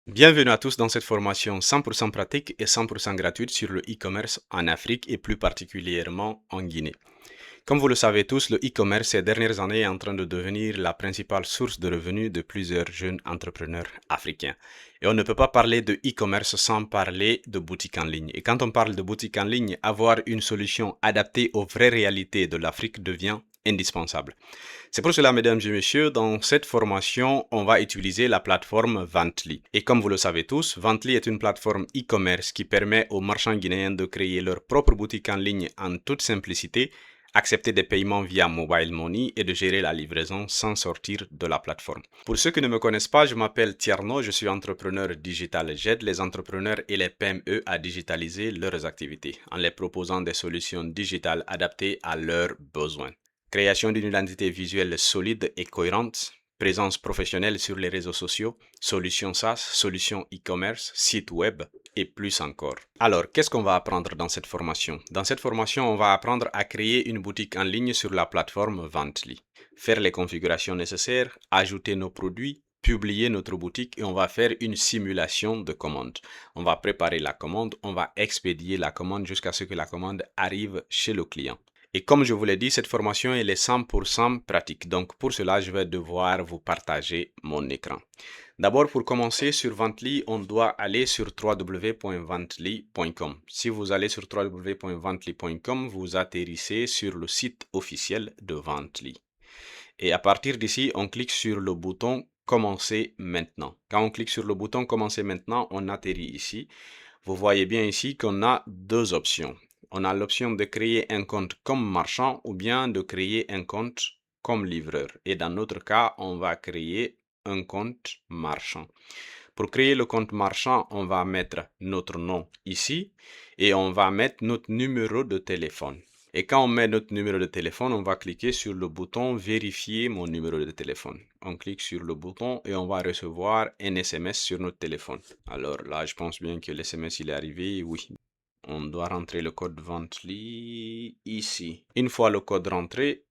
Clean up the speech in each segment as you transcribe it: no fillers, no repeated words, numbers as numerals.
Bienvenue à tous dans cette formation 100% pratique et 100% gratuite sur le e-commerce en Afrique et plus particulièrement en Guinée. Comme vous le savez tous, le e-commerce ces dernières années est en train de devenir la principale source de revenus de plusieurs jeunes entrepreneurs africains. Et on ne peut pas parler de e-commerce sans parler de boutique en ligne. Et quand on parle de boutique en ligne, avoir une solution adaptée aux vraies réalités de l'Afrique devient indispensable. C'est pour cela, mesdames et messieurs, dans cette formation, on va utiliser la plateforme Vantly. Et comme vous le savez tous, Vantly est une plateforme e-commerce qui permet aux marchands guinéens de créer leur propre boutique en ligne en toute simplicité, accepter des paiements via mobile money et de gérer la livraison sans sortir de la plateforme. Pour ceux qui ne me connaissent pas, je m'appelle Tierno, je suis entrepreneur digital. J'aide les entrepreneurs et les PME à digitaliser leurs activités en les proposant des solutions digitales adaptées à leurs besoins. Création d'une identité visuelle solide et cohérente, présence professionnelle sur les réseaux sociaux, solutions SaaS, solutions e-commerce, site web et plus encore. Alors, qu'est-ce qu'on va apprendre dans cette formation? Dans cette formation, on va apprendre à créer une boutique en ligne sur la plateforme Vantly, faire les configurations nécessaires, ajouter nos produits, publier notre boutique et on va faire une simulation de commande. On va préparer la commande, on va expédier la commande jusqu'à ce que la commande arrive chez le client. Et comme je vous l'ai dit, cette formation elle est 100% pratique. Donc pour cela, je vais devoir vous partager mon écran. D'abord, pour commencer sur Vantly, on doit aller sur www.vantly.com. Si vous allez sur www.vantly.com, vous atterrissez sur le site officiel de Vantly. Et à partir d'ici, on clique sur le bouton Commencer maintenant. Quand on clique sur le bouton Commencer maintenant, on atterrit ici. Vous voyez bien ici qu'on a deux options. On a l'option de créer un compte comme marchand ou bien de créer un compte comme livreur. Et dans notre cas, on va créer un compte marchand. Pour créer le compte marchand, on va mettre notre nom ici et on va mettre notre numéro de téléphone. Et quand on met notre numéro de téléphone, on va cliquer sur le bouton Vérifier mon numéro de téléphone. On clique sur le bouton et on va recevoir un SMS sur notre téléphone. Alors là, je pense bien que l'SMS il est arrivé, oui. On doit rentrer le code Vantly ici. Une fois le code rentré,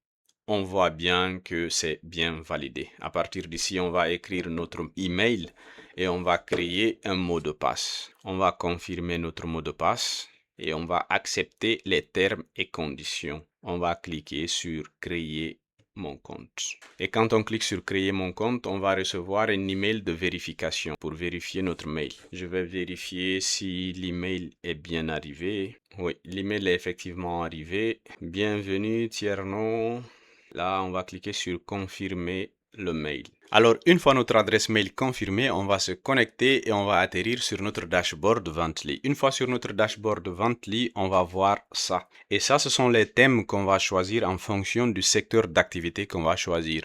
on voit bien que c'est bien validé. À partir d'ici, on va écrire notre email et on va créer un mot de passe. On va confirmer notre mot de passe et on va accepter les termes et conditions. On va cliquer sur Créer mon compte. Et quand on clique sur Créer mon compte, on va recevoir un email de vérification pour vérifier notre mail. Je vais vérifier si l'email est bien arrivé. Oui, l'email est effectivement arrivé. Bienvenue Tierno. Là, on va cliquer sur Confirmer le mail. Alors, une fois notre adresse mail confirmée, on va se connecter et on va atterrir sur notre dashboard Vantly. Une fois sur notre dashboard Vantly, on va voir ça. Et ça, ce sont les thèmes qu'on va choisir en fonction du secteur d'activité qu'on va choisir.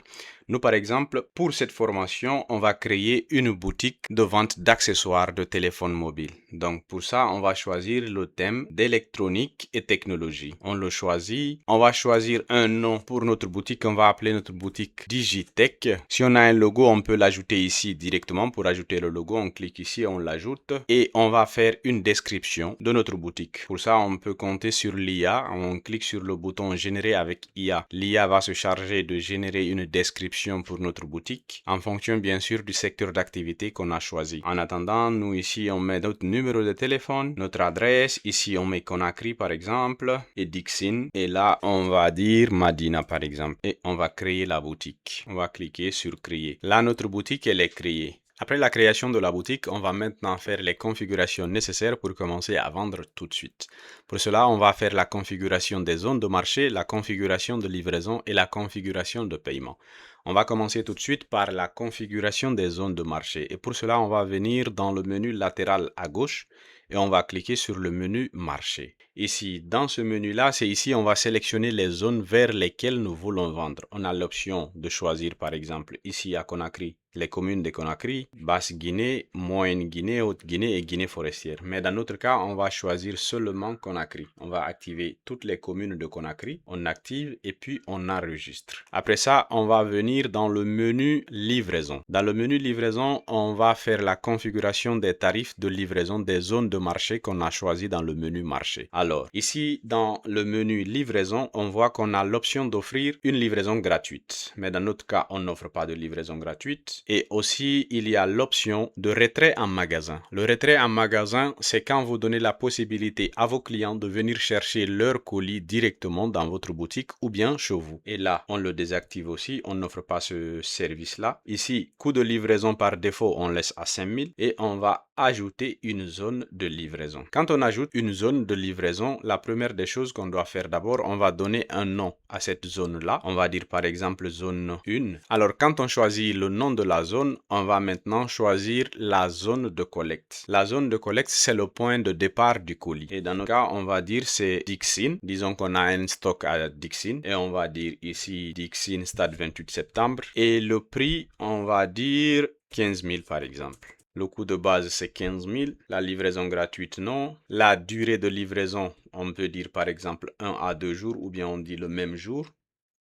Nous, par exemple, pour cette formation, on va créer une boutique de vente d'accessoires de téléphone mobile. Donc, pour ça, on va choisir le thème d'électronique et technologie. On le choisit. On va choisir un nom pour notre boutique. On va appeler notre boutique Digitech. Si on a un logo, on peut l'ajouter ici directement. Pour ajouter le logo, on clique ici, on l'ajoute. Et on va faire une description de notre boutique. Pour ça, on peut compter sur l'IA. On clique sur le bouton Générer avec IA. L'IA va se charger de générer une description pour notre boutique en fonction bien sûr du secteur d'activité qu'on a choisi. En attendant, nous ici on met notre numéro de téléphone, notre adresse, ici on met Conakry par exemple et Dixin et là on va dire Madina par exemple et on va créer la boutique. On va cliquer sur créer. Là notre boutique elle est créée. Après la création de la boutique, on va maintenant faire les configurations nécessaires pour commencer à vendre tout de suite. Pour cela, on va faire la configuration des zones de marché, la configuration de livraison et la configuration de paiement. On va commencer tout de suite par la configuration des zones de marché. Et pour cela, on va venir dans le menu latéral à gauche et on va cliquer sur le menu marché. Ici, dans ce menu-là, c'est ici on va sélectionner les zones vers lesquelles nous voulons vendre. On a l'option de choisir par exemple ici à Conakry les communes de Conakry, Basse-Guinée, Moyenne-Guinée, Haute-Guinée et Guinée forestière. Mais dans notre cas, on va choisir seulement Conakry. On va activer toutes les communes de Conakry. On active et puis on enregistre. Après ça, on va venir venir dans le menu livraison. Dans le menu livraison, on va faire la configuration des tarifs de livraison des zones de marché qu'on a choisi dans le menu marché. Alors, ici, dans le menu livraison, on voit qu'on a l'option d'offrir une livraison gratuite. Mais dans notre cas, on n'offre pas de livraison gratuite. Et aussi, il y a l'option de retrait en magasin. Le retrait en magasin, c'est quand vous donnez la possibilité à vos clients de venir chercher leur colis directement dans votre boutique ou bien chez vous. Et là, on le désactive aussi, on n'offre pas ce service-là. Ici, coût de livraison par défaut, on laisse à 5000 et on va ajouter une zone de livraison. Quand on ajoute une zone de livraison, la première des choses qu'on doit faire d'abord, on va donner un nom à cette zone-là. On va dire par exemple zone 1. Alors, quand on choisit le nom de la zone, on va maintenant choisir la zone de collecte. La zone de collecte, c'est le point de départ du colis. Et dans notre cas, on va dire c'est Dixine. Disons qu'on a un stock à Dixine et on va dire ici Dixine stade 28 septembre. Et le prix, on va dire 15 000 par exemple. Le coût de base, c'est 15 000. La livraison gratuite, non. La durée de livraison, on peut dire par exemple 1 à 2 jours ou bien on dit le même jour.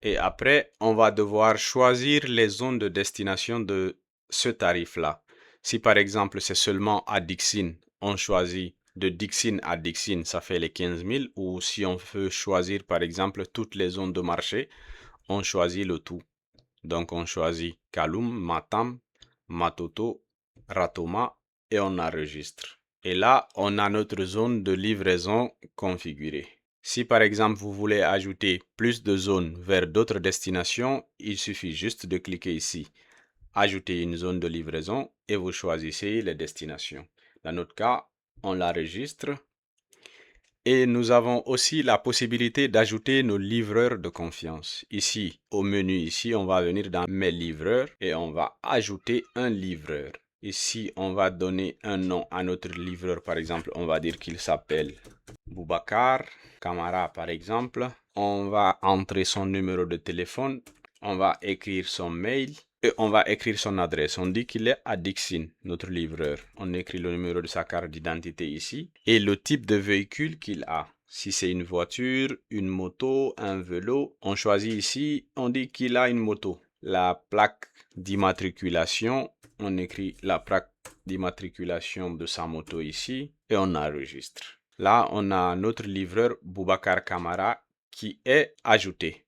Et après, on va devoir choisir les zones de destination de ce tarif-là. Si par exemple, c'est seulement à Dixine, on choisit de Dixine à Dixine, ça fait les 15 000. Ou si on veut choisir par exemple toutes les zones de marché, on choisit le tout. Donc, on choisit Kaloum, Matam, Matoto, Ratoma et on enregistre. Et là, on a notre zone de livraison configurée. Si par exemple, vous voulez ajouter plus de zones vers d'autres destinations, il suffit juste de cliquer ici, ajouter une zone de livraison et vous choisissez les destinations. Dans notre cas, on l'enregistre. Et nous avons aussi la possibilité d'ajouter nos livreurs de confiance. Ici, au menu, ici, on va venir dans mes livreurs et on va ajouter un livreur. Ici, on va donner un nom à notre livreur. Par exemple, on va dire qu'il s'appelle Boubacar Camara, par exemple. On va entrer son numéro de téléphone. On va écrire son mail. Et on va écrire son adresse. On dit qu'il est à Dixine, notre livreur. On écrit le numéro de sa carte d'identité ici. Et le type de véhicule qu'il a. Si c'est une voiture, une moto, un vélo, on choisit ici, on dit qu'il a une moto. La plaque d'immatriculation, on écrit la plaque d'immatriculation de sa moto ici et on enregistre. Là, on a notre livreur Boubacar Camara qui est ajouté.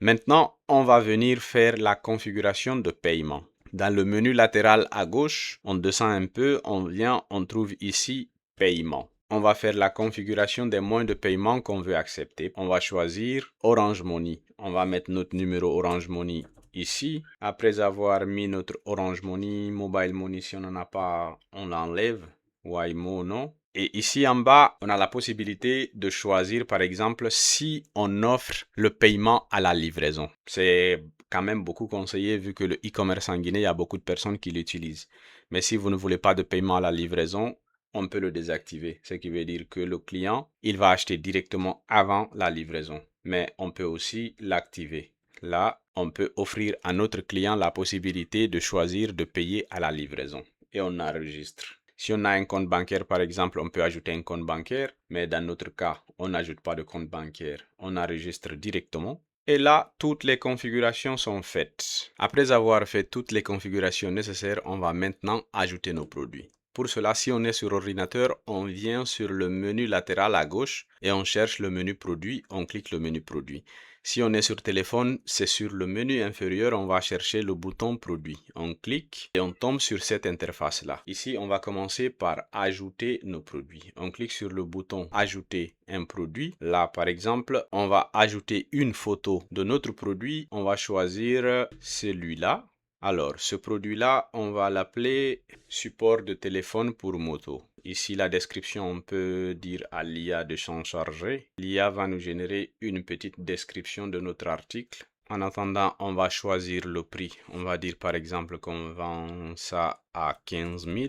Maintenant, on va venir faire la configuration de paiement. Dans le menu latéral à gauche, on descend un peu, on vient, on trouve ici paiement. On va faire la configuration des moyens de paiement qu'on veut accepter. On va choisir Orange Money. On va mettre notre numéro Orange Money ici. Après avoir mis notre Orange Money, Mobile Money, si on n'en a pas, on l'enlève. Waymo, non. Et ici en bas, on a la possibilité de choisir, par exemple, si on offre le paiement à la livraison. C'est quand même beaucoup conseillé vu que le e-commerce en Guinée, il y a beaucoup de personnes qui l'utilisent. Mais si vous ne voulez pas de paiement à la livraison, on peut le désactiver. Ce qui veut dire que le client, il va acheter directement avant la livraison. Mais on peut aussi l'activer. Là, on peut offrir à notre client la possibilité de choisir de payer à la livraison. Et on enregistre. Si on a un compte bancaire, par exemple, on peut ajouter un compte bancaire, mais dans notre cas, on n'ajoute pas de compte bancaire. On enregistre directement. Et là, toutes les configurations sont faites. Après avoir fait toutes les configurations nécessaires, on va maintenant ajouter nos produits. Pour cela, si on est sur ordinateur, on vient sur le menu latéral à gauche et on cherche le menu produit, on clique le menu produit. Si on est sur téléphone, c'est sur le menu inférieur, on va chercher le bouton produit. On clique et on tombe sur cette interface-là. Ici, on va commencer par ajouter nos produits. On clique sur le bouton ajouter un produit. Là, par exemple, on va ajouter une photo de notre produit. On va choisir celui-là. Alors, ce produit-là, on va l'appeler support de téléphone pour moto. Ici, la description, on peut dire à l'IA de s'en charger. L'IA va nous générer une petite description de notre article. En attendant, on va choisir le prix. On va dire par exemple qu'on vend ça à 15 000.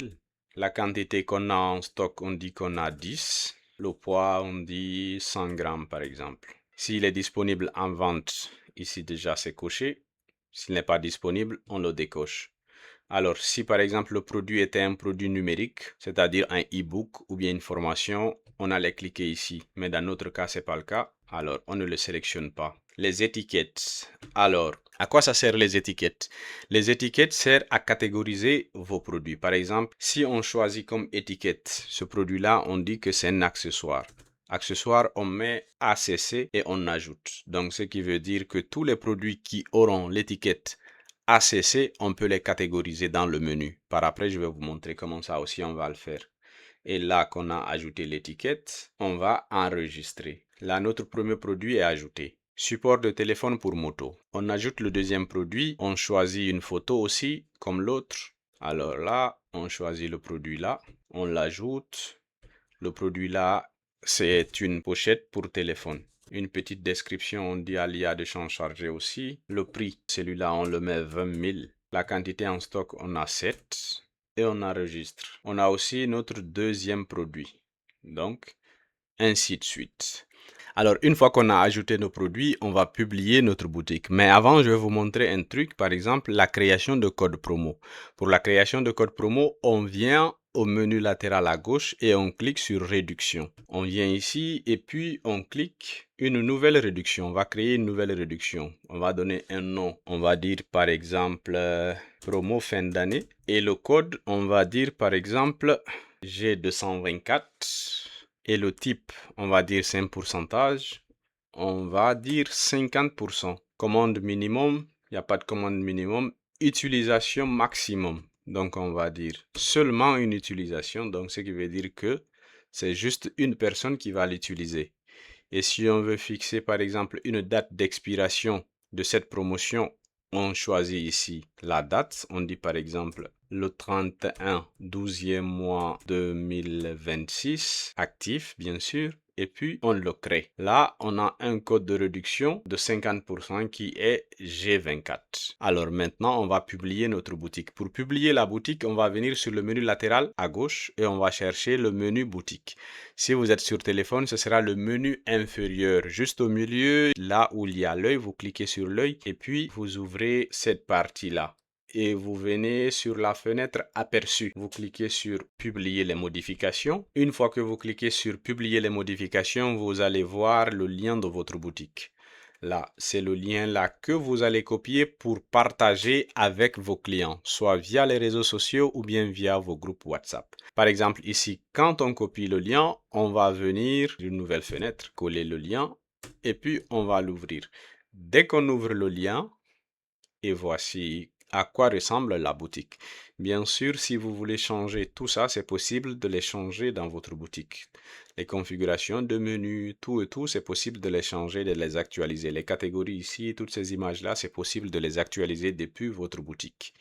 La quantité qu'on a en stock, on dit qu'on a 10. Le poids, on dit 100 grammes par exemple. S'il est disponible en vente, ici déjà c'est coché. S'il n'est pas disponible, on le décoche. Alors, si par exemple le produit était un produit numérique, c'est-à-dire un e-book ou bien une formation, on allait cliquer ici. Mais dans notre cas, ce n'est pas le cas. Alors, on ne le sélectionne pas. Les étiquettes. Alors, À quoi ça sert les étiquettes? Les étiquettes servent à catégoriser vos produits. Par exemple, si on choisit comme étiquette ce produit-là, on dit que c'est un accessoire. Accessoire, on met ACC et on ajoute. Donc, ce qui veut dire que tous les produits qui auront l'étiquette ACC, on peut les catégoriser dans le menu. Par après, je vais vous montrer comment ça aussi on va le faire. Et là qu'on a ajouté l'étiquette, on va enregistrer. Là, notre premier produit est ajouté. Support de téléphone pour moto. On ajoute le deuxième produit, on choisit une photo aussi, comme l'autre. Alors là, on choisit le produit là, on l'ajoute. Le produit là, c'est une pochette pour téléphone. Une petite description, on dit à l'IA de s'en charger aussi. Le prix, celui-là, on le met 20 000. La quantité en stock, on a 7 et on enregistre. On a aussi notre deuxième produit. Donc, ainsi de suite. Alors, une fois qu'on a ajouté nos produits, on va publier notre boutique. Mais avant, je vais vous montrer un truc, par exemple, la création de code promo. Pour la création de code promo, on vient au menu latéral à gauche et on clique sur réduction. On vient ici et puis on clique une nouvelle réduction. On va créer une nouvelle réduction. On va donner un nom. On va dire par exemple promo fin d'année. Et le code, on va dire par exemple G224. Et le type, on va dire c'est un pourcentage. On va dire 50%. Commande minimum, il n'y a pas de commande minimum. Utilisation maximum. Donc, on va dire seulement une utilisation. Donc, ce qui veut dire que c'est juste une personne qui va l'utiliser. Et si on veut fixer, par exemple, une date d'expiration de cette promotion, on choisit ici la date. On dit, par exemple, le 31 12e mois 2026, actif, bien sûr. Et puis, on le crée. Là, on a un code de réduction de 50% qui est G24. Alors maintenant, on va publier notre boutique. Pour publier la boutique, on va venir sur le menu latéral à gauche et on va chercher le menu boutique. Si vous êtes sur téléphone, ce sera le menu inférieur. Juste au milieu, là où il y a l'œil, vous cliquez sur l'œil et puis vous ouvrez cette partie-là. Et vous venez sur la fenêtre aperçu. Vous cliquez sur publier les modifications. Une fois que vous cliquez sur publier les modifications, vous allez voir le lien de votre boutique. Là, c'est le lien là que vous allez copier pour partager avec vos clients, soit via les réseaux sociaux ou bien via vos groupes WhatsApp. Par exemple, ici, quand on copie le lien, on va venir d'une nouvelle fenêtre, coller le lien et puis on va l'ouvrir. Dès qu'on ouvre le lien, et voici à quoi ressemble la boutique. Bien sûr, si vous voulez changer tout ça, c'est possible de les changer dans votre boutique. Les configurations de menu, tout et tout, c'est possible de les changer, de les actualiser. Les catégories ici, toutes ces images-là, c'est possible de les actualiser depuis votre boutique.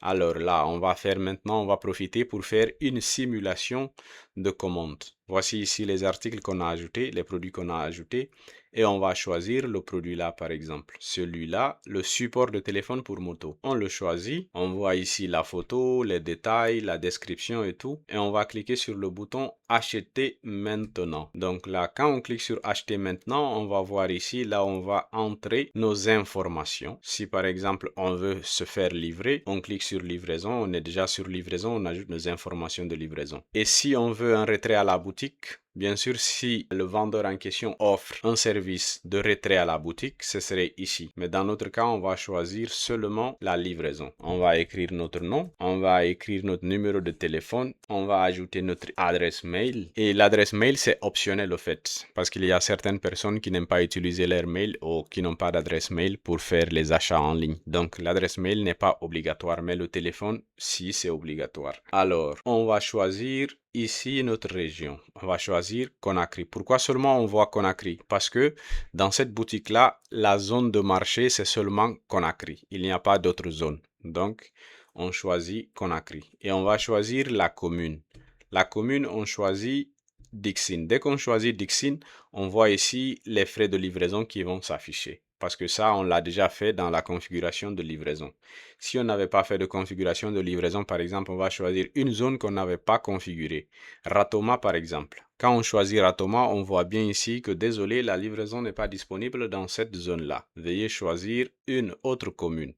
Alors là, on va profiter pour faire une simulation de commande. Voici ici les articles qu'on a ajoutés, les produits qu'on a ajoutés. Et on va choisir le produit là, par exemple. Celui-là, le support de téléphone pour moto. On le choisit. On voit ici la photo, les détails, la description et tout. Et on va cliquer sur le bouton acheter maintenant. Donc là, quand on clique sur acheter maintenant, on va voir ici, là, on va entrer nos informations. Si par exemple, on veut se faire livrer, on clique sur livraison. On est déjà sur livraison. On ajoute nos informations de livraison. Et si on veut un retrait à la boutique, bien sûr, si le vendeur en question offre un service de retrait à la boutique, ce serait ici. Mais dans notre cas, on va choisir seulement la livraison. On va écrire notre nom, on va écrire notre numéro de téléphone, on va ajouter notre adresse mail. Et l'adresse mail, c'est optionnel au fait, parce qu'il y a certaines personnes qui n'aiment pas utiliser leur mail ou qui n'ont pas d'adresse mail pour faire les achats en ligne. Donc, l'adresse mail n'est pas obligatoire, mais le téléphone, si, c'est obligatoire. Alors, on va choisir ici notre région. On va choisir Conakry. Pourquoi seulement on voit Conakry? Parce que dans cette boutique-là, la zone de marché, c'est seulement Conakry. Il n'y a pas d'autres zones. Donc, on choisit Conakry. Et on va choisir la commune. La commune, on choisit Dixine. Dès qu'on choisit Dixine, on voit ici les frais de livraison qui vont s'afficher. Parce que ça, on l'a déjà fait dans la configuration de livraison. Si on n'avait pas fait de configuration de livraison, par exemple, on va choisir une zone qu'on n'avait pas configurée. Ratoma, par exemple. Quand on choisit Ratoma, on voit bien ici que désolé, la livraison n'est pas disponible dans cette zone-là. Veuillez choisir une autre commune.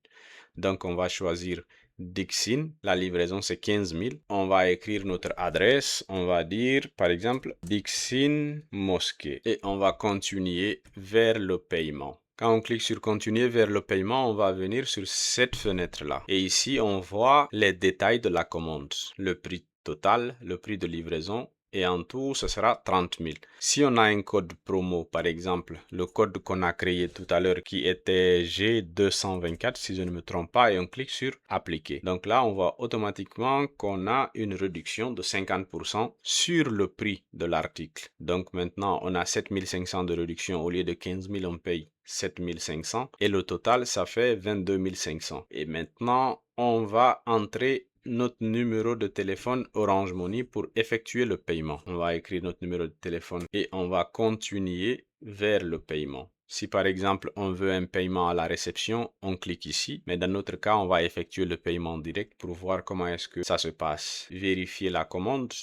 Donc, on va choisir Dixine, la livraison c'est 15 000. On va écrire notre adresse, on va dire par exemple Dixine Mosquée et on va continuer vers le paiement. Quand on clique sur continuer vers le paiement, on va venir sur cette fenêtre-là. Et ici, on voit les détails de la commande, le prix total, le prix de livraison. Et en tout, ce sera 30 000. Si on a un code promo, par exemple, le code qu'on a créé tout à l'heure qui était G224, si je ne me trompe pas, et on clique sur appliquer. Donc là, on voit automatiquement qu'on a une réduction de 50% sur le prix de l'article. Donc maintenant, on a 7500 de réduction. Au lieu de 15 000, on paye 7500 et le total, ça fait 22 500. Et maintenant, on va entrer notre numéro de téléphone Orange Money pour effectuer le paiement. On va écrire notre numéro de téléphone et on va continuer vers le paiement. Si par exemple on veut un paiement à la réception, on clique ici. Mais dans notre cas, on va effectuer le paiement direct pour voir comment est-ce que ça se passe. Vérifier la commande.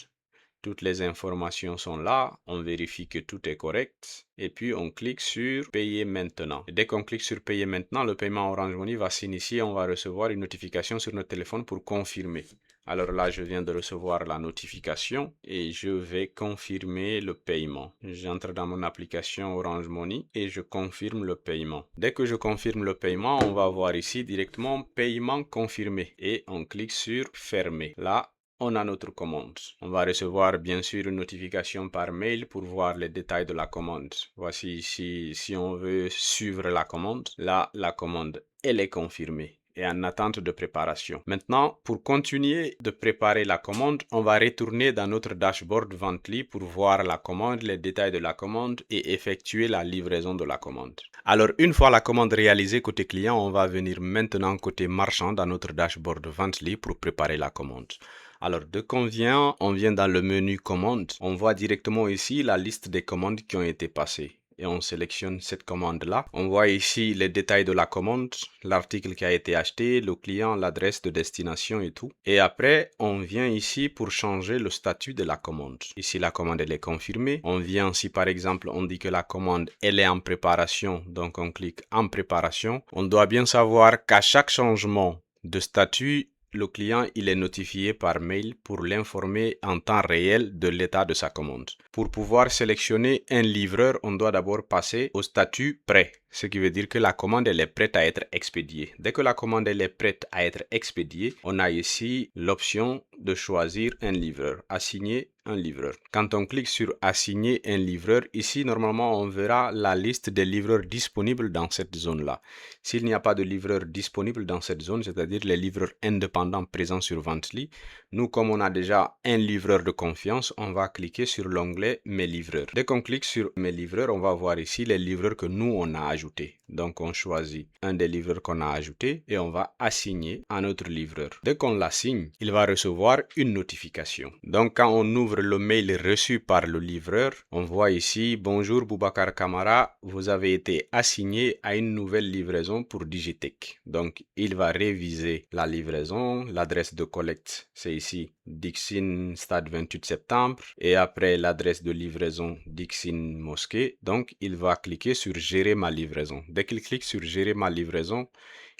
Toutes les informations sont là, on vérifie que tout est correct et puis on clique sur payer maintenant. Et dès qu'on clique sur payer maintenant, le paiement Orange Money va s'initier, on va recevoir une notification sur notre téléphone pour confirmer. Alors là, je viens de recevoir la notification et je vais confirmer le paiement. J'entre dans mon application Orange Money et je confirme le paiement. Dès que je confirme le paiement, on va voir ici directement paiement confirmé et on clique sur fermer. Là, on a notre commande. On va recevoir bien sûr une notification par mail pour voir les détails de la commande. Voici ici, si on veut suivre la commande, là, la commande, elle est confirmée et en attente de préparation. Maintenant, pour continuer de préparer la commande, on va retourner dans notre dashboard Vently pour voir la commande, les détails de la commande et effectuer la livraison de la commande. Alors, une fois la commande réalisée côté client, on va venir maintenant côté marchand dans notre dashboard Vently pour préparer la commande. Alors, dès qu'on vient, on vient dans le menu commande. On voit directement ici la liste des commandes qui ont été passées. Et on sélectionne cette commande-là. On voit ici les détails de la commande, l'article qui a été acheté, le client, l'adresse de destination et tout. Et après, on vient ici pour changer le statut de la commande. Ici, la commande, elle est confirmée. On vient, si par exemple, on dit que la commande, elle est en préparation. Donc, on clique en préparation. On doit bien savoir qu'à chaque changement de statut, le client, il est notifié par mail pour l'informer en temps réel de l'état de sa commande. Pour pouvoir sélectionner un livreur, on doit d'abord passer au statut prêt, ce qui veut dire que la commande, elle est prête à être expédiée. Dès que la commande, elle est prête à être expédiée, on a ici l'option de choisir un livreur, assigner un livreur. Quand on clique sur assigner un livreur, ici, normalement, on verra la liste des livreurs disponibles dans cette zone-là. S'il n'y a pas de livreur disponible dans cette zone, c'est-à-dire les livreurs indépendants présents sur Vently, nous, comme on a déjà un livreur de confiance, on va cliquer sur l'onglet Mes livreurs. Dès qu'on clique sur Mes livreurs, on va voir ici les livreurs que nous, on a ajoutés. Donc, on choisit un des livreurs qu'on a ajouté et on va assigner à notre livreur. Dès qu'on l'assigne, il va recevoir une notification. Donc, quand on ouvre le mail reçu par le livreur, on voit ici « Bonjour Boubacar Camara, vous avez été assigné à une nouvelle livraison pour Digitech ». Donc, il va réviser la livraison, l'adresse de collecte, c'est ici Dixine Stade 28 septembre et après l'adresse de livraison Dixine Mosquée. Donc, il va cliquer sur Gérer ma livraison. Dès qu'il clique sur Gérer ma livraison,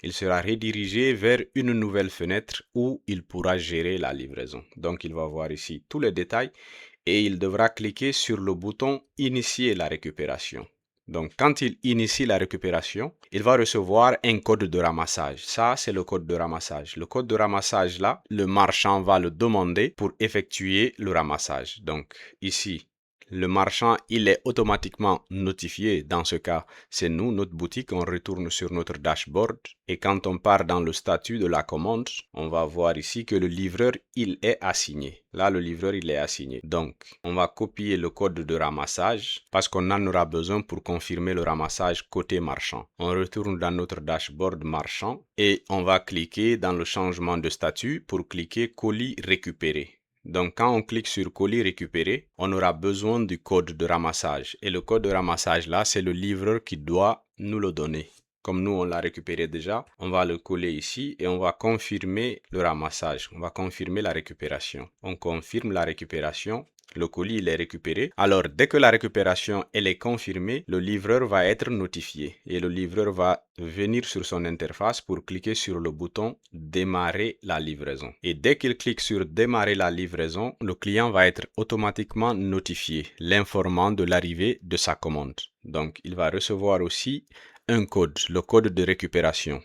il sera redirigé vers une nouvelle fenêtre où il pourra gérer la livraison. Donc, il va voir ici tous les détails et il devra cliquer sur le bouton Initier la récupération. Donc, quand il initie la récupération, il va recevoir un code de ramassage. Ça, c'est le code de ramassage. Le code de ramassage, là, le marchand va le demander pour effectuer le ramassage. Donc, ici, le marchand, il est automatiquement notifié. Dans ce cas, c'est nous, notre boutique, on retourne sur notre dashboard. Et quand on part dans le statut de la commande, on va voir ici que le livreur, il est assigné. Là, le livreur, il est assigné. Donc, on va copier le code de ramassage parce qu'on en aura besoin pour confirmer le ramassage côté marchand. On retourne dans notre dashboard marchand et on va cliquer dans le changement de statut pour cliquer colis récupéré. Donc, quand on clique sur colis récupéré, on aura besoin du code de ramassage. Et le code de ramassage là, c'est le livreur qui doit nous le donner. Comme nous, on l'a récupéré déjà, on va le coller ici et on va confirmer le ramassage. On va confirmer la récupération. On confirme la récupération. Le colis, il est récupéré. Alors, dès que la récupération, elle est confirmée, le livreur va être notifié. Et le livreur va venir sur son interface pour cliquer sur le bouton « Démarrer la livraison ». Et dès qu'il clique sur « Démarrer la livraison », le client va être automatiquement notifié, l'informant de l'arrivée de sa commande. Donc, il va recevoir aussi un code, le code de récupération.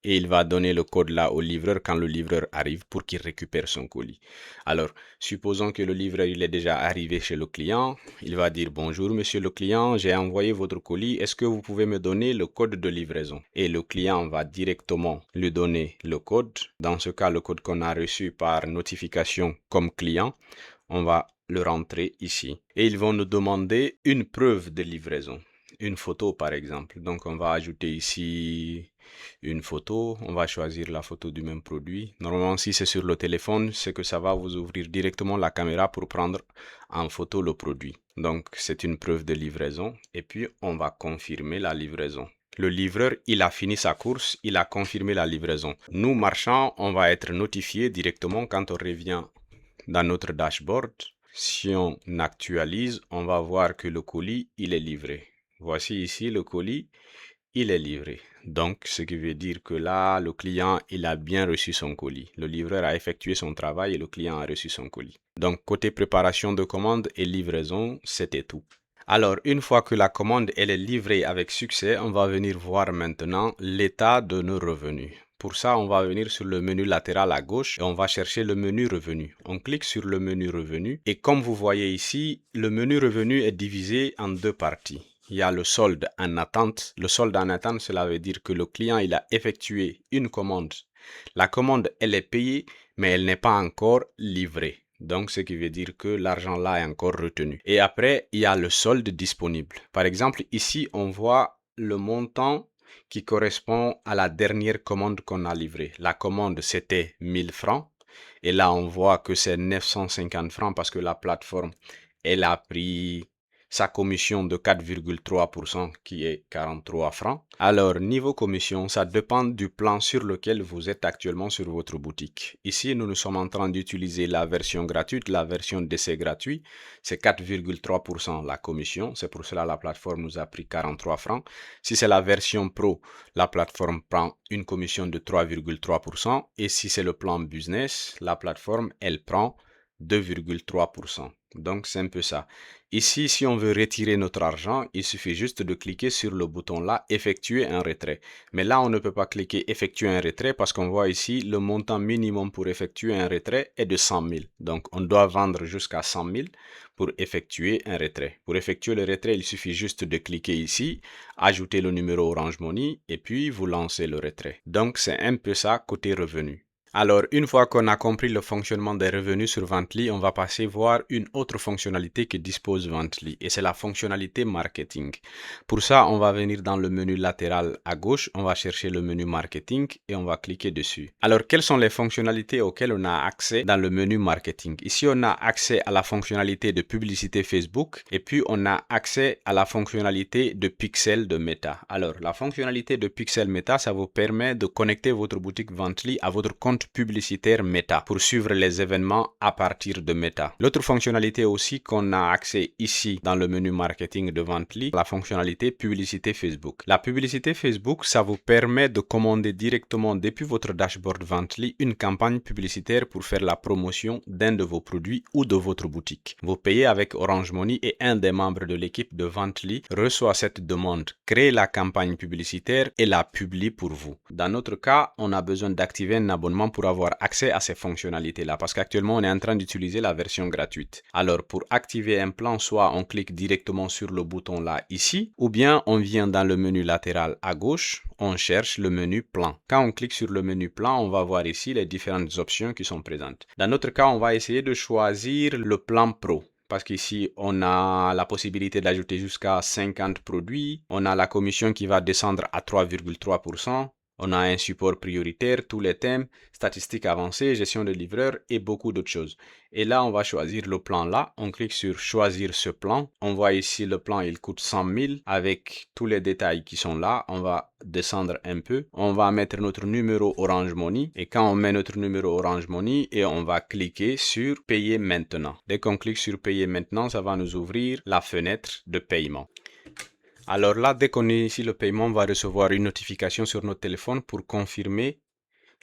Et il va donner le code là au livreur quand le livreur arrive pour qu'il récupère son colis. Alors, supposons que le livreur il est déjà arrivé chez le client. Il va dire bonjour monsieur le client, j'ai envoyé votre colis. Est-ce que vous pouvez me donner le code de livraison? Et le client va directement lui donner le code. Dans ce cas, le code qu'on a reçu par notification comme client, on va le rentrer ici. Et ils vont nous demander une preuve de livraison. Une photo par exemple. Donc on va ajouter ici une photo. On va choisir la photo du même produit. Normalement si c'est sur le téléphone, c'est que ça va vous ouvrir directement la caméra pour prendre en photo le produit. Donc c'est une preuve de livraison. Et puis on va confirmer la livraison. Le livreur, il a fini sa course, il a confirmé la livraison. Nous, marchands, on va être notifiés directement quand on revient dans notre dashboard. Si on actualise, on va voir que le colis, il est livré. Voici ici le colis, il est livré. Donc, ce qui veut dire que là, le client, il a bien reçu son colis. Le livreur a effectué son travail et le client a reçu son colis. Donc, côté préparation de commande et livraison, c'était tout. Alors, une fois que la commande elle est livrée avec succès, on va venir voir maintenant l'état de nos revenus. Pour ça, on va venir sur le menu latéral à gauche et on va chercher le menu revenu. On clique sur le menu revenu et comme vous voyez ici, le menu revenu est divisé en deux parties. Il y a le solde en attente. Le solde en attente, cela veut dire que le client il a effectué une commande. La commande, elle est payée, mais elle n'est pas encore livrée. Donc, ce qui veut dire que l'argent là est encore retenu. Et après, il y a le solde disponible. Par exemple, ici, on voit le montant qui correspond à la dernière commande qu'on a livrée. La commande, c'était 1000 francs. Et là, on voit que c'est 950 francs parce que la plateforme, elle a pris sa commission de 4,3% qui est 43 francs. Alors, niveau commission, ça dépend du plan sur lequel vous êtes actuellement sur votre boutique. Ici, nous sommes en train d'utiliser la version gratuite, la version d'essai gratuit. C'est 4,3% la commission. C'est pour cela que la plateforme nous a pris 43 francs. Si c'est la version pro, la plateforme prend une commission de 3,3%. Et si c'est le plan business, la plateforme, elle prend 2,3%. Donc, c'est un peu ça. Ici, si on veut retirer notre argent, il suffit juste de cliquer sur le bouton là, effectuer un retrait. Mais là, on ne peut pas cliquer effectuer un retrait parce qu'on voit ici le montant minimum pour effectuer un retrait est de 100 000. Donc, on doit vendre jusqu'à 100 000 pour effectuer un retrait. Pour effectuer le retrait, il suffit juste de cliquer ici, ajouter le numéro Orange Money et puis vous lancez le retrait. Donc, c'est un peu ça côté revenu. Alors, une fois qu'on a compris le fonctionnement des revenus sur Vently, on va passer voir une autre fonctionnalité que dispose Vently et c'est la fonctionnalité marketing. Pour ça, on va venir dans le menu latéral à gauche, on va chercher le menu marketing et on va cliquer dessus. Alors, quelles sont les fonctionnalités auxquelles on a accès dans le menu marketing? Ici, on a accès à la fonctionnalité de publicité Facebook et puis on a accès à la fonctionnalité de pixel de Meta. Alors, la fonctionnalité de pixel Meta, ça vous permet de connecter votre boutique Vently à votre compte publicitaire Meta pour suivre les événements à partir de Meta. L'autre fonctionnalité aussi qu'on a accès ici dans le menu marketing de Vently, la fonctionnalité publicité Facebook. La publicité Facebook, ça vous permet de commander directement depuis votre dashboard Vently une campagne publicitaire pour faire la promotion d'un de vos produits ou de votre boutique. Vous payez avec Orange Money et un des membres de l'équipe de Vently reçoit cette demande, crée la campagne publicitaire et la publie pour vous. Dans notre cas, on a besoin d'activer un abonnement pour avoir accès à ces fonctionnalités-là parce qu'actuellement, on est en train d'utiliser la version gratuite. Alors, pour activer un plan, soit on clique directement sur le bouton là ici, ou bien on vient dans le menu latéral à gauche, on cherche le menu plan. Quand on clique sur le menu plan, on va voir ici les différentes options qui sont présentes. Dans notre cas, on va essayer de choisir le plan pro. Parce qu'ici, on a la possibilité d'ajouter jusqu'à 50 produits. On a la commission qui va descendre à 3,3%. On a un support prioritaire, tous les thèmes, statistiques avancées, gestion de livreurs et beaucoup d'autres choses. Et là, on va choisir le plan là. On clique sur choisir ce plan. On voit ici le plan, il coûte 100 000 avec tous les détails qui sont là. On va descendre un peu. On va mettre notre numéro Orange Money. Et quand on met notre numéro Orange Money, et on va cliquer sur payer maintenant. Dès qu'on clique sur payer maintenant, ça va nous ouvrir la fenêtre de paiement. Alors là, dès qu'on est ici, le paiement, on va recevoir une notification sur notre téléphone pour confirmer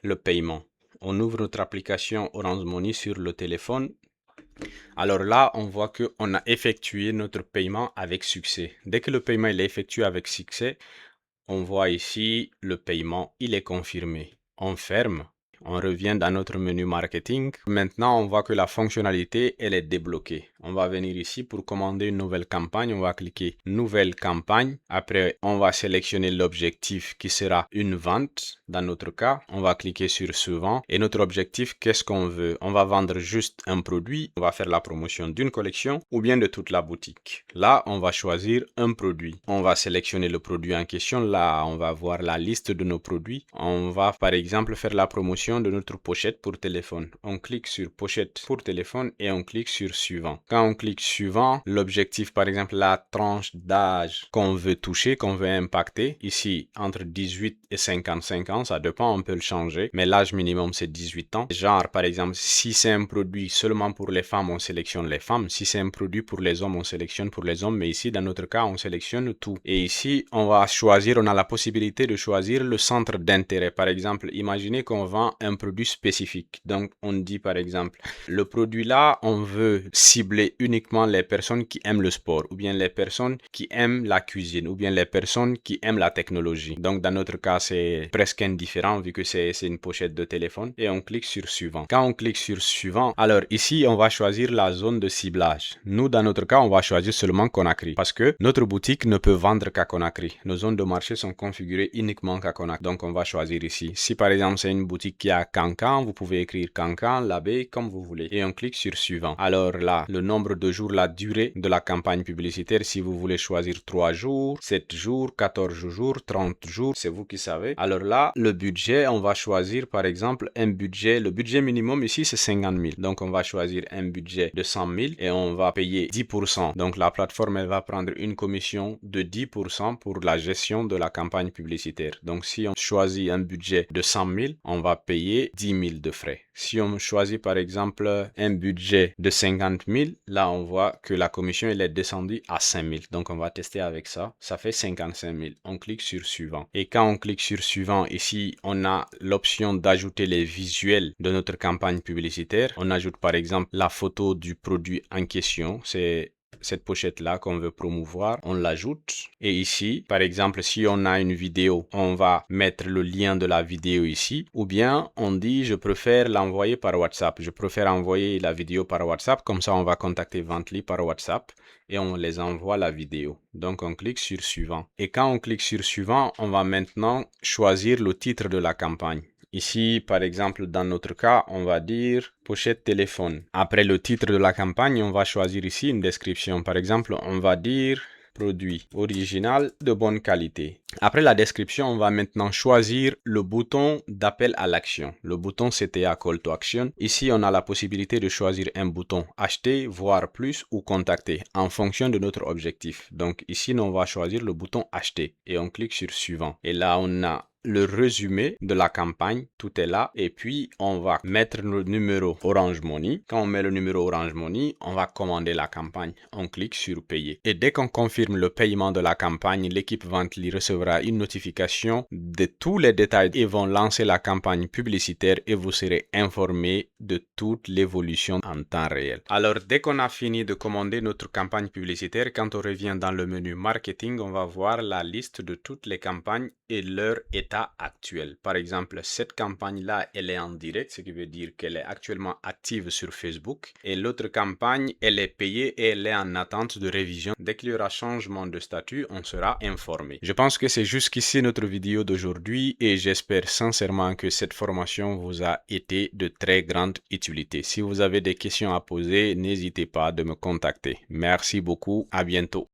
le paiement. On ouvre notre application Orange Money sur le téléphone. Alors là, on voit qu'on a effectué notre paiement avec succès. Dès que le paiement est effectué avec succès, On voit ici le paiement, il est confirmé. On ferme. On revient dans notre menu marketing. Maintenant, on voit que la fonctionnalité, elle est débloquée. On va venir ici pour commander une nouvelle campagne. On va cliquer nouvelle campagne. Après, on va sélectionner l'objectif qui sera une vente. Dans notre cas, on va cliquer sur suivant. Et notre objectif, qu'est-ce qu'on veut? On va vendre juste un produit. On va faire la promotion d'une collection ou bien de toute la boutique. Là, on va choisir un produit. On va sélectionner le produit en question. Là, on va voir la liste de nos produits. On va, par exemple, faire la promotion de notre pochette pour téléphone. On clique sur pochette pour téléphone et on clique sur suivant. Quand on clique suivant, l'objectif, par exemple, la tranche d'âge qu'on veut toucher, qu'on veut impacter, ici, entre 18 et 55 ans, ça dépend, on peut le changer, mais l'âge minimum, c'est 18 ans. Genre, par exemple, si c'est un produit seulement pour les femmes, on sélectionne les femmes. Si c'est un produit pour les hommes, on sélectionne pour les hommes, mais ici, dans notre cas, on sélectionne tout. Et ici, on va choisir, on a la possibilité de choisir le centre d'intérêt. Par exemple, imaginez qu'on vend un produit spécifique. Donc, on dit par exemple, le produit là, on veut cibler uniquement les personnes qui aiment le sport, ou bien les personnes qui aiment la cuisine, ou bien les personnes qui aiment la technologie. Donc, dans notre cas, c'est presque indifférent vu que c'est une pochette de téléphone. Et on clique sur suivant. Quand on clique sur suivant, alors ici, on va choisir la zone de ciblage. Nous, dans notre cas, on va choisir seulement Conakry parce que notre boutique ne peut vendre qu'à Conakry. Nos zones de marché sont configurées uniquement qu'à Conakry. Donc, on va choisir ici. Si par exemple, c'est une boutique qui a Cancan, vous pouvez écrire Cancan, l'abbé, comme vous voulez. Et on clique sur suivant. Alors là, le nombre de jours, la durée de la campagne publicitaire, si vous voulez choisir 3 jours, 7 jours, 14 jours, 30 jours, c'est vous qui savez. Alors là, le budget, on va choisir par exemple un budget. Le budget minimum ici, c'est 50 000. Donc, on va choisir un budget de 100 000 et on va payer 10%. Donc, la plateforme, elle va prendre une commission de 10% pour la gestion de la campagne publicitaire. Donc, si on choisit un budget de 100 000, on va payer 10 000 de frais. Si on choisit par exemple un budget de 50 000, là, on voit que la commission, elle est descendue à 5 000. Donc, on va tester avec ça. Ça fait 55 000. On clique sur suivant. Et quand on clique sur suivant, ici, on a l'option d'ajouter les visuels de notre campagne publicitaire. On ajoute par exemple la photo du produit en question. C'est cette pochette-là qu'on veut promouvoir, on l'ajoute. Et ici, par exemple, si on a une vidéo, on va mettre le lien de la vidéo ici. Ou bien, on dit, je préfère l'envoyer par WhatsApp. Je préfère envoyer la vidéo par WhatsApp. Comme ça, on va contacter Vantly par WhatsApp et on les envoie la vidéo. Donc, on clique sur suivant. Et quand on clique sur suivant, on va maintenant choisir le titre de la campagne. Ici, par exemple, dans notre cas, on va dire pochette téléphone. Après le titre de la campagne, on va choisir ici une description. Par exemple, on va dire produit original de bonne qualité. Après la description, on va maintenant choisir le bouton d'appel à l'action. Le bouton CTA Call to Action. Ici, on a la possibilité de choisir un bouton acheter, voir plus ou contacter en fonction de notre objectif. Donc ici, on va choisir le bouton acheter et on clique sur suivant. Et là, on a le résumé de la campagne, tout est là. Et puis, on va mettre le numéro Orange Money. Quand on met le numéro Orange Money, on va commander la campagne. On clique sur payer. Et dès qu'on confirme le paiement de la campagne, l'équipe Vantly recevra une notification de tous les détails et vont lancer la campagne publicitaire et vous serez informé de toute l'évolution en temps réel. Alors, dès qu'on a fini de commander notre campagne publicitaire, quand on revient dans le menu marketing, on va voir la liste de toutes les campagnes et leur état actuel. Par exemple, cette campagne-là, elle est en direct, ce qui veut dire qu'elle est actuellement active sur Facebook. Et l'autre campagne, elle est payée et elle est en attente de révision. Dès qu'il y aura changement de statut, on sera informé. Je pense que c'est jusqu'ici notre vidéo d'aujourd'hui et j'espère sincèrement que cette formation vous a été de très grande utilité. Si vous avez des questions à poser, n'hésitez pas de me contacter. Merci beaucoup, à bientôt.